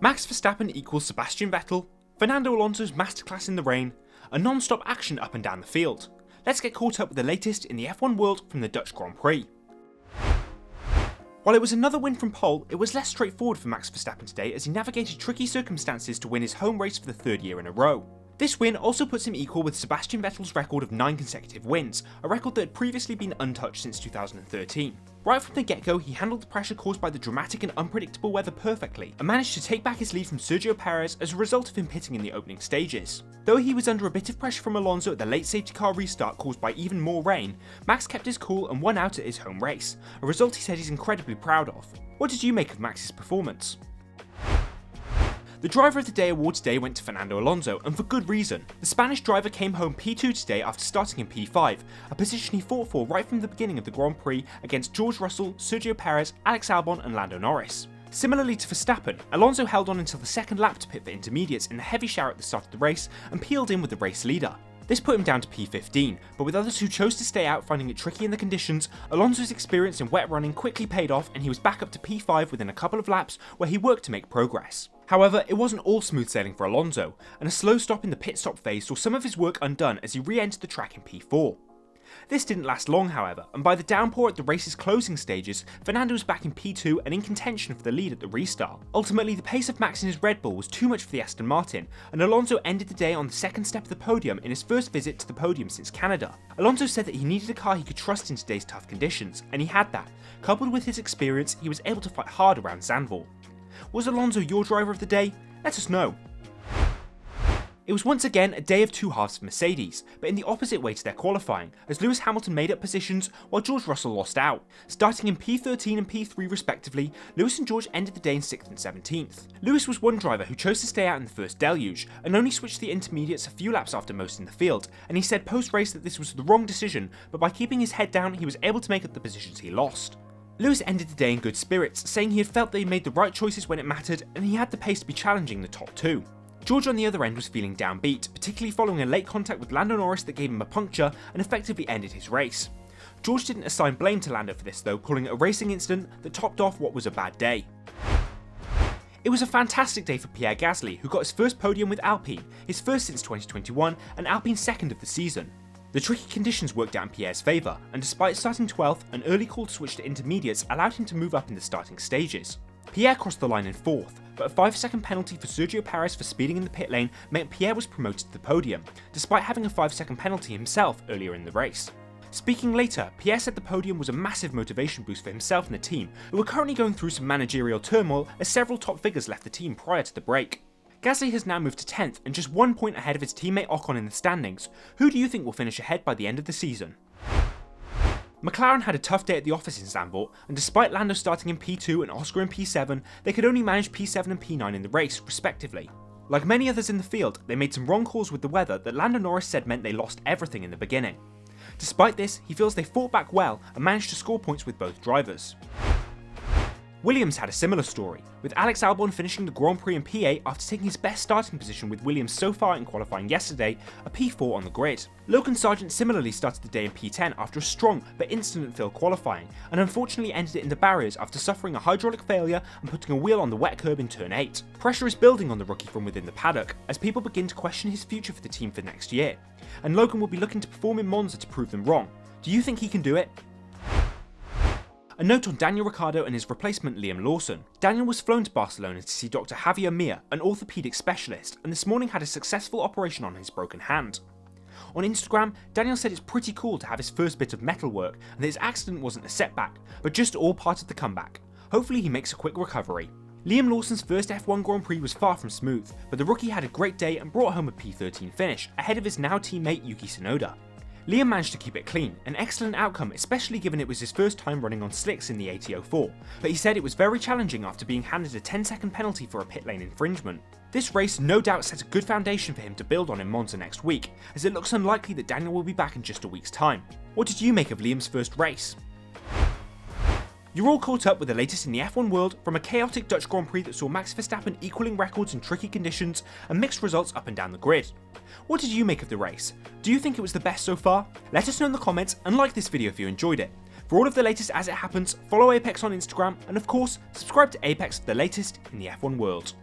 Max Verstappen equals Sebastian Vettel, Fernando Alonso's masterclass in the rain, a non-stop action up and down the field. Let's get caught up with the latest in the F1 world from the Dutch Grand Prix. While it was another win from pole, it was less straightforward for Max Verstappen today as he navigated tricky circumstances to win his home race for the third year in a row. This win also puts him equal with Sebastian Vettel's record of 9 consecutive wins, a record that had previously been untouched since 2013. Right from the get-go, he handled the pressure caused by the dramatic and unpredictable weather perfectly, and managed to take back his lead from Sergio Perez as a result of him pitting in the opening stages. Though he was under a bit of pressure from Alonso at the late safety car restart caused by even more rain, Max kept his cool and won out at his home race, a result he said he's incredibly proud of. What did you make of Max's performance? The Driver of the Day award today went to Fernando Alonso, and for good reason. The Spanish driver came home P2 today after starting in P5, a position he fought for right from the beginning of the Grand Prix against George Russell, Sergio Perez, Alex Albon and Lando Norris. Similarly to Verstappen, Alonso held on until the second lap to pit for intermediates in a heavy shower at the start of the race and peeled in with the race leader. This put him down to P15, but with others who chose to stay out finding it tricky in the conditions, Alonso's experience in wet running quickly paid off and he was back up to P5 within a couple of laps where he worked to make progress. However, it wasn't all smooth sailing for Alonso, and a slow stop in the pit stop phase saw some of his work undone as he re-entered the track in P4. This didn't last long however, and by the downpour at the race's closing stages, Fernando was back in P2 and in contention for the lead at the restart. Ultimately, the pace of Max in his Red Bull was too much for the Aston Martin, and Alonso ended the day on the second step of the podium in his first visit to the podium since Canada. Alonso said that he needed a car he could trust in today's tough conditions, and he had that. Coupled with his experience, he was able to fight hard around Zandvoort. Was Alonso your driver of the day? Let us know. It was once again a day of two halves for Mercedes, but in the opposite way to their qualifying, as Lewis Hamilton made up positions while George Russell lost out. Starting in P13 and P3 respectively, Lewis and George ended the day in 6th and 17th. Lewis was one driver who chose to stay out in the first deluge, and only switched the intermediates a few laps after most in the field, and he said post-race that this was the wrong decision, but by keeping his head down he was able to make up the positions he lost. Lewis ended the day in good spirits, saying he had felt that he made the right choices when it mattered, and he had the pace to be challenging the top two. George on the other end was feeling downbeat, particularly following a late contact with Lando Norris that gave him a puncture and effectively ended his race. George didn't assign blame to Lando for this though, calling it a racing incident that topped off what was a bad day. It was a fantastic day for Pierre Gasly, who got his first podium with Alpine, his first since 2021 and Alpine's second of the season. The tricky conditions worked out in Pierre's favour, and despite starting 12th, an early call to switch to intermediates allowed him to move up in the starting stages. Pierre crossed the line in 4th, but a 5-second penalty for Sergio Perez for speeding in the pit lane meant Pierre was promoted to the podium, despite having a 5-second penalty himself earlier in the race. Speaking later, Pierre said the podium was a massive motivation boost for himself and the team, who were currently going through some managerial turmoil as several top figures left the team prior to the break. Gasly has now moved to 10th and just 1 point ahead of his teammate Ocon in the standings. Who do you think will finish ahead by the end of the season? McLaren had a tough day at the office in Zandvoort, and despite Lando starting in P2 and Oscar in P7, they could only manage P7 and P9 in the race, respectively. Like many others in the field, they made some wrong calls with the weather that Lando Norris said meant they lost everything in the beginning. Despite this, he feels they fought back well and managed to score points with both drivers. Williams had a similar story, with Alex Albon finishing the Grand Prix in P8 after taking his best starting position with Williams so far in qualifying yesterday, a P4 on the grid. Logan Sargent similarly started the day in P10 after a strong but incident-filled qualifying, and unfortunately ended it in the barriers after suffering a hydraulic failure and putting a wheel on the wet curb in turn 8. Pressure is building on the rookie from within the paddock, as people begin to question his future for the team for next year, and Logan will be looking to perform in Monza to prove them wrong. Do you think he can do it? A note on Daniel Ricciardo and his replacement Liam Lawson. Daniel was flown to Barcelona to see Dr. Javier Mir, an orthopaedic specialist, and this morning had a successful operation on his broken hand. On Instagram, Daniel said it's pretty cool to have his first bit of metal work and that his accident wasn't a setback, but just all part of the comeback. Hopefully he makes a quick recovery. Liam Lawson's first F1 Grand Prix was far from smooth, but the rookie had a great day and brought home a P13 finish, ahead of his now teammate Yuki Tsunoda. Liam managed to keep it clean, an excellent outcome especially given it was his first time running on slicks in the AT04, but he said it was very challenging after being handed a 10-second penalty for a pit lane infringement. This race no doubt set a good foundation for him to build on in Monza next week, as it looks unlikely that Daniel will be back in just a week's time. What did you make of Liam's first race? You're all caught up with the latest in the F1 world, from a chaotic Dutch Grand Prix that saw Max Verstappen equaling records in tricky conditions and mixed results up and down the grid. What did you make of the race? Do you think it was the best so far? Let us know in the comments and like this video if you enjoyed it. For all of the latest as it happens, follow Apex on Instagram and of course, subscribe to Apex for the latest in the F1 world.